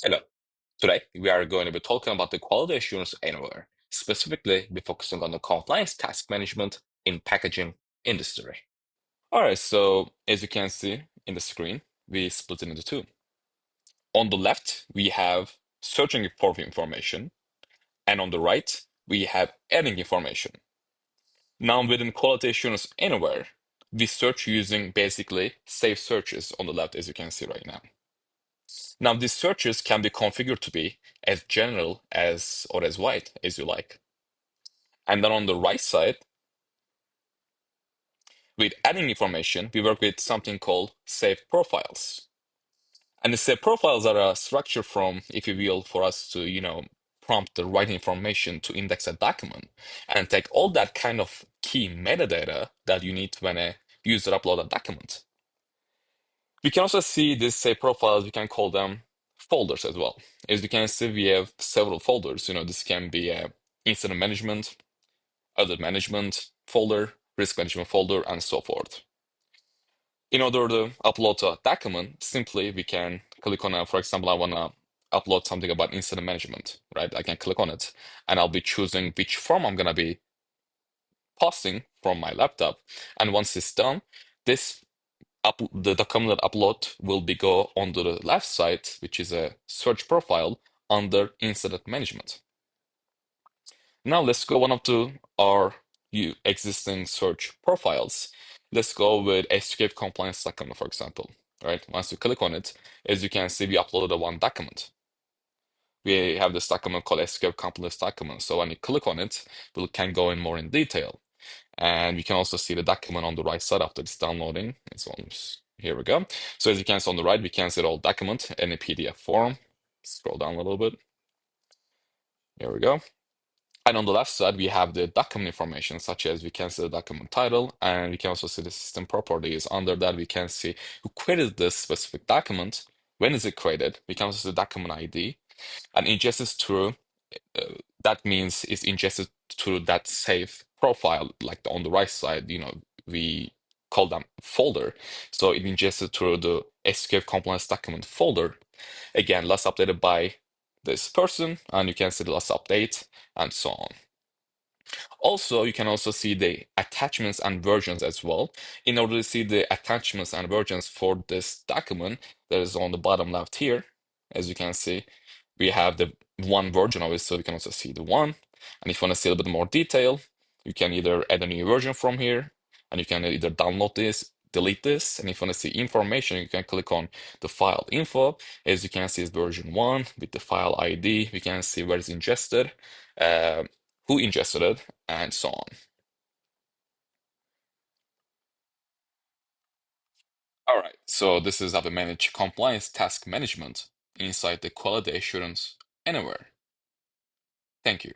Hello. Today, we are going to be talking about the quality assurance anywhere. Specifically, be focusing on the compliance task management in packaging industry. All right, so as you can see in the screen, we split it into two. On the left, we have searching for information, and on the right, we have adding information. Now, within quality assurance anywhere, we search using basically safe searches on the left, as you can see right now. Now, these searches can be configured to be as general as or as wide as you like. And then on the right side, with adding information, we work with something called safe profiles. And the safe profiles are a structure from, if you will, for us to, prompt the right information to index a document and take all that kind of key metadata that you need when a user upload a document. We can also see these safe profiles, we can call them folders as well. As you can see, we have several folders. This can be a incident management, audit management folder, risk management folder, and so forth. In order to upload a document, simply we can click on for example, I want to upload something about incident management, right? I can click on it and I'll be choosing which form I'm going to be posting from my laptop. And once it's done, this the document upload will be go on the left side, which is a search profile under incident management. Now let's go one up to our existing search profiles. Let's go with escape compliance document, for example. Right? Once you click on it, as you can see, we uploaded one document. We have this document called escape compliance document. So when you click on it, we can go in more in detail. And we can also see the document on the right side after it's downloading. It's almost, here we go. So as you can see on the right, we can see the whole document in a PDF form. Scroll down a little bit. Here we go. And on the left side, we have the document information, such as we can see the document title, and we can also see the system properties. Under that, we can see who created this specific document, when is it created. We can also see the document ID, and ingested through, that means it's ingested through that safe profile, like on the right side, we call them folder. So it ingested through the SQL compliance document folder. Again, last updated by this person, and you can see the last update and so on. Also, you can also see the attachments and versions as well. In order to see the attachments and versions for this document that is on the bottom left here, as you can see, we have the one version of it, so you can also see the one. And if you want to see a little bit more detail, you can either add a new version from here, and you can either download this, delete this, and if you want to see information, you can click on the file info. As you can see, it's version 1 with the file ID. We can see where it's ingested, who ingested it, and so on. All right, so this is how we manage compliance task management inside the quality assurance anywhere. Thank you.